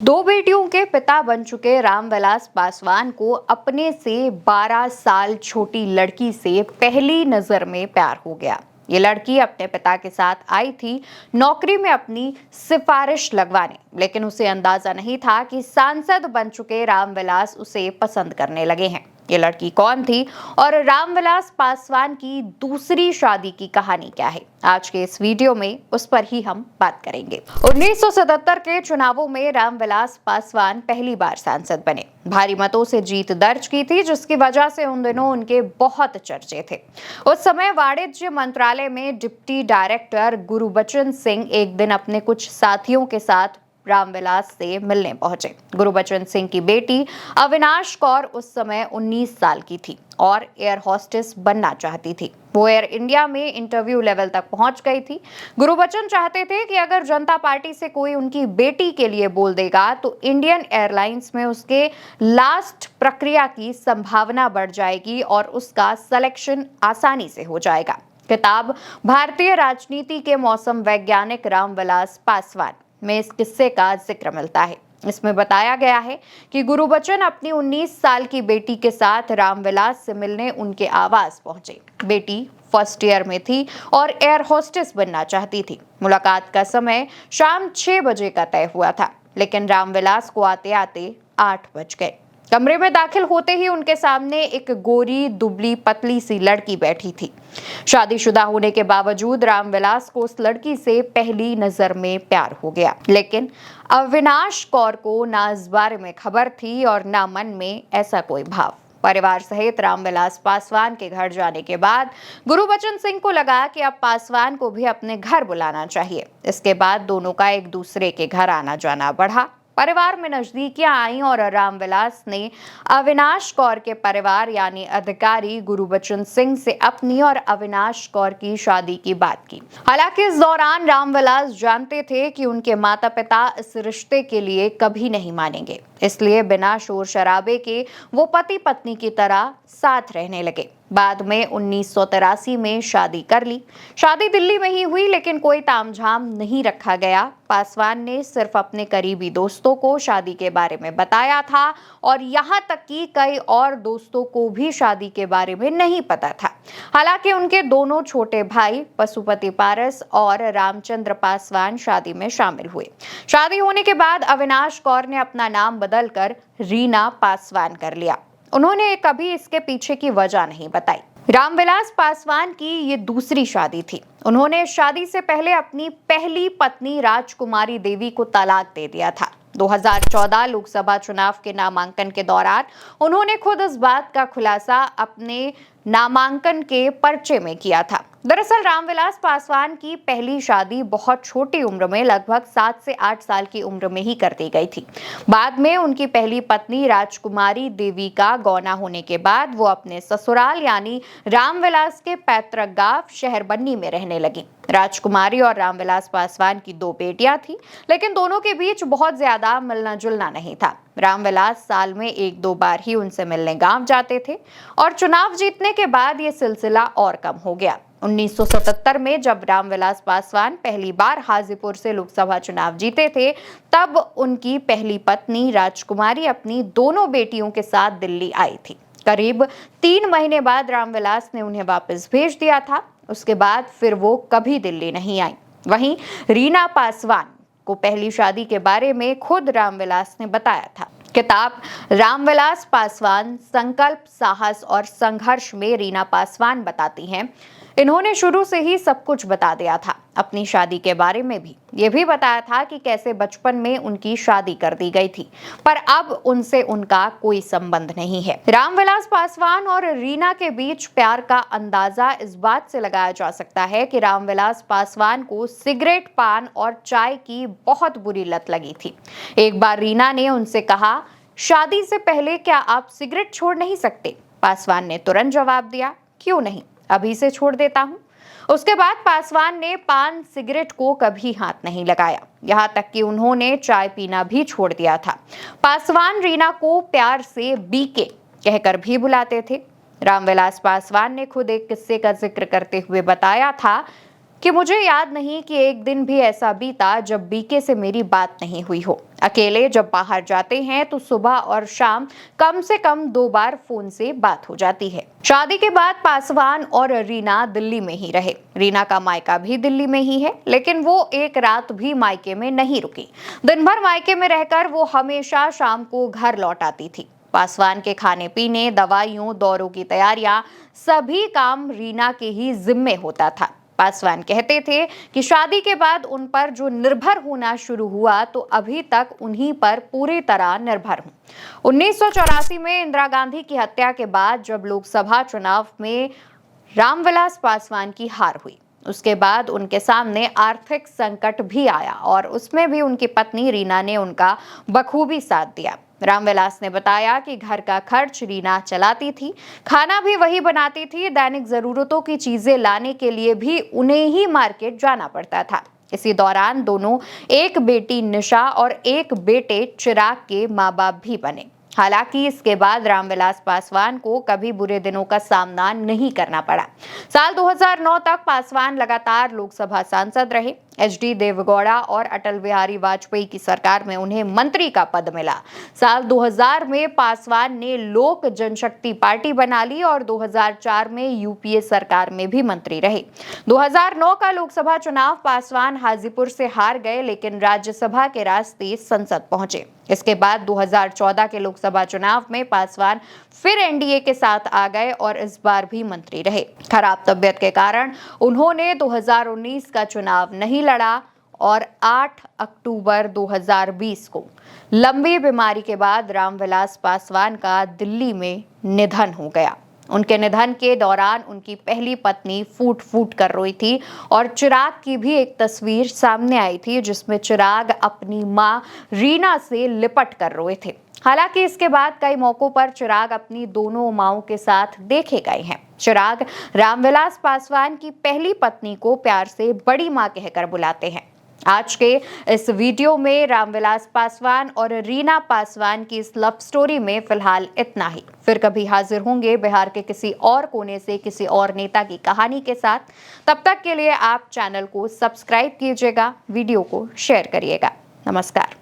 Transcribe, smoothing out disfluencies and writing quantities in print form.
दो बेटियों के पिता बन चुके रामविलास पासवान को अपने से 12 साल छोटी लड़की से पहली नजर में प्यार हो गया। ये लड़की अपने पिता के साथ आई थी नौकरी में अपनी सिफारिश लगवाने, लेकिन उसे अंदाजा नहीं था कि सांसद बन चुके रामविलास उसे पसंद करने लगे हैं। ये लड़की कौन थी और रामविलास पासवान की दूसरी शादी की कहानी क्या है, आज के इस वीडियो में उस पर ही हम बात करेंगे। 1977 के चुनावों में रामविलास पासवान पहली बार सांसद बने। भारी मतों से जीत दर्ज की थी, जिसकी वजह से उन दिनों उनके बहुत चर्चे थे। उस समय वाणिज्य मंत्रालय में डिप्टी डायरेक्टर गुरबचन सिंह एक दिन अपने कुछ साथियों के साथ रामविलास से मिलने पहुंचे। गुरबचन सिंह की बेटी अविनाश कौर उस समय 19 साल की थी और एयर होस्टेस बनना चाहती थी। वो एयर इंडिया में इंटरव्यू लेवल तक पहुंच गई थी। गुरबचन चाहते थे कि अगर जनता पार्टी से कोई उनकी बेटी के लिए बोल देगा तो इंडियन एयरलाइंस में उसके लास्ट प्रक्रिया की संभावना बढ़ जाएगी और उसका सिलेक्शन आसानी से हो जाएगा। किताब भारतीय राजनीति के मौसम वैज्ञानिक रामविलास पासवान में इस किस्से का जिक्र मिलता है। इसमें बताया गया है कि गुरबचन अपनी 19 साल की बेटी के साथ रामविलास से मिलने उनके आवास पहुंचे। बेटी फर्स्ट ईयर में थी और एयर होस्टेस बनना चाहती थी। मुलाकात का समय शाम 6 बजे का तय हुआ था, लेकिन रामविलास को आते आते 8 बज गए। कमरे में दाखिल होते ही उनके सामने एक गोरी दुबली पतली सी लड़की बैठी थी। शादीशुदा होने के बावजूद रामविलास को उस लड़की से पहली नजर में प्यार हो गया, लेकिन अविनाश कौर को ना इस बारे में खबर थी और ना मन में ऐसा कोई भाव। परिवार सहित रामविलास पासवान के घर जाने के बाद गुरबचन सिंह को लगा कि अब पासवान को भी अपने घर बुलाना चाहिए। इसके बाद दोनों का एक दूसरे के घर आना जाना बढ़ा। परिवार में नजदीकियां आईं और रामविलास ने अविनाश कौर के परिवार यानी अधिकारी गुरबचन सिंह से अपनी और अविनाश कौर की शादी की बात की। हालांकि इस दौरान रामविलास जानते थे कि उनके माता पिता इस रिश्ते के लिए कभी नहीं मानेंगे, इसलिए बिना शोर शराबे के वो पति पत्नी की तरह साथ रहने लगे। बाद में 1983 में शादी कर ली। शादी दिल्ली में ही हुई, लेकिन कोई तामझाम नहीं रखा गया। पासवान ने सिर्फ अपने करीबी दोस्तों को शादी के बारे में बताया था और यहाँ तक कि कई और दोस्तों को भी शादी के बारे में नहीं पता था। हालांकि उनके दोनों छोटे भाई पशुपति पारस और रामचंद्र पासवान शादी में शामिल हुए। शादी होने के बाद अविनाश कौर ने अपना नाम बदलकर रीना पासवान कर लिया। उन्होंने कभी इसके पीछे की वजह नहीं बताई। रामविलास पासवान की ये दूसरी शादी थी। उन्होंने शादी से पहले अपनी पहली पत्नी राजकुमारी देवी को तलाक दे दिया था। 2014 लोकसभा चुनाव के नामांकन के दौरान उन्होंने खुद इस बात का खुलासा अपने नामांकन के पर्चे में किया था। दरअसल रामविलास पासवान की पहली शादी बहुत छोटी उम्र में, लगभग 7 से 8 साल की उम्र में ही कर दी गई थी। बाद में उनकी पहली पत्नी राजकुमारी देवी का गौना होने के बाद वो अपने ससुराल यानी रामविलास के पैतृक गांव शहरबन्नी में रहने लगी। राजकुमारी और रामविलास पासवान की 2 बेटियां थी, लेकिन दोनों के बीच बहुत ज्यादा मिलना जुलना नहीं था। रामविलास साल में 1-2 बार ही उनसे मिलने गांव जाते थे और चुनाव जीतने के बाद ये सिलसिला और कम हो गया। 1977 में जब रामविलास पासवान पहली बार हाजीपुर से लोकसभा चुनाव जीते थे, तब उनकी पहली पत्नी राजकुमारी अपनी दोनों बेटियों के साथ दिल्ली आई थी। करीब 3 महीने बाद रामविलास ने उन्हें वापस भेज दिया था। उसके बाद फिर वो कभी दिल्ली नहीं आई। वहीं रीना पासवान को पहली शादी के बारे में खुद रामविलास ने बताया था। किताब रामविलास पासवान संकल्प, साहस और संघर्ष में रीना पासवान बताती हैं, इन्होंने शुरू से ही सब कुछ बता दिया था। अपनी शादी के बारे में भी ये भी बताया था कि कैसे बचपन में उनकी शादी कर दी गई थी, पर अब उनसे उनका कोई संबंध नहीं है। रामविलास पासवान और रीना के बीच प्यार का अंदाजा इस बात से लगाया जा सकता है कि रामविलास पासवान को सिगरेट, पान और चाय की बहुत बुरी लत लगी थी। एक बार रीना ने उनसे कहा, शादी से पहले क्या आप सिगरेट छोड़ नहीं सकते? पासवान ने तुरंत जवाब दिया, क्यों नहीं, अभी से छोड़ देता हूं। उसके बाद पासवान ने पान सिगरेट को कभी हाथ नहीं लगाया, यहाँ तक कि उन्होंने चाय पीना भी छोड़ दिया था। पासवान रीना को प्यार से बीके कहकर भी बुलाते थे। रामविलास पासवान ने खुद एक किस्से का जिक्र करते हुए बताया था कि मुझे याद नहीं कि एक दिन भी ऐसा बीता जब बीके से मेरी बात नहीं हुई हो। अकेले जब बाहर जाते हैं तो सुबह और शाम कम से कम 2 बार फोन से बात हो जाती है। शादी के बाद पासवान और रीना दिल्ली में ही रहे। रीना का मायका भी दिल्ली में ही है, लेकिन वो एक रात भी मायके में नहीं रुकी। दिन भर मायके में रहकर वो हमेशा शाम को घर लौट आती थी। पासवान के खाने पीने, दवाइयों, दौरों की तैयारियां, सभी काम रीना के ही जिम्मे होता था। पासवान कहते थे कि शादी के बाद उन पर जो निर्भर होना शुरू हुआ तो अभी तक उन्हीं पर पूरी तरह निर्भर हूं। 1984 में इंदिरा गांधी की हत्या के बाद जब लोकसभा चुनाव में रामविलास पासवान की हार हुई, उसके बाद उनके सामने आर्थिक संकट भी आया और उसमें भी उनकी पत्नी रीना ने उनका बखूबी साथ दिया। रामविलास ने बताया कि घर का खर्च रीना चलाती थी, खाना भी वही बनाती थी, दैनिक जरूरतों की चीजें लाने के लिए भी उन्हें ही मार्केट जाना पड़ता था। इसी दौरान दोनों, एक बेटी निशा और एक बेटे चिराग के माँ बाप भी बने। हालांकि इसके बाद रामविलास पासवान को कभी बुरे दिनों का सामना नहीं करना पड़ा। साल 2009 तक पासवान लगातार लोकसभा सांसद रहे। एचडी देवेगौड़ा और अटल बिहारी वाजपेयी की सरकार में उन्हें मंत्री का पद मिला। साल 2000 में पासवान ने लोक जनशक्ति पार्टी बना ली और 2004 में यूपीए सरकार में भी मंत्री रहे। 2009 का लोकसभा चुनाव पासवान हाजीपुर से हार गए, लेकिन राज्यसभा के रास्ते संसद पहुंचे। इसके बाद 2014 के लोकसभा चुनाव में पासवान फिर एनडीए के साथ आ गए और इस बार भी मंत्री रहे। खराब तबीयत के कारण उन्होंने 2019 का चुनाव नहीं लड़ा और 8 अक्टूबर 2020 को लंबी बीमारी के बाद रामविलास पासवान का दिल्ली में निधन हो गया। उनके निधन के दौरान उनकी पहली पत्नी फूट फूट कर रोई थी और चिराग की भी एक तस्वीर सामने आई थी जिसमें चिराग अपनी मां रीना से लिपट कर रोए थे। हालांकि इसके बाद कई मौकों पर चिराग अपनी दोनों मांओं के साथ देखे गए हैं। चिराग रामविलास पासवान की पहली पत्नी को प्यार से बड़ी मां कहकर बुलाते हैं। आज के इस वीडियो में रामविलास पासवान और रीना पासवान की इस लव स्टोरी में फिलहाल इतना ही। फिर कभी हाजिर होंगे बिहार के किसी और कोने से किसी और नेता की कहानी के साथ। तब तक के लिए आप चैनल को सब्सक्राइब कीजिएगा, वीडियो को शेयर करिएगा। नमस्कार।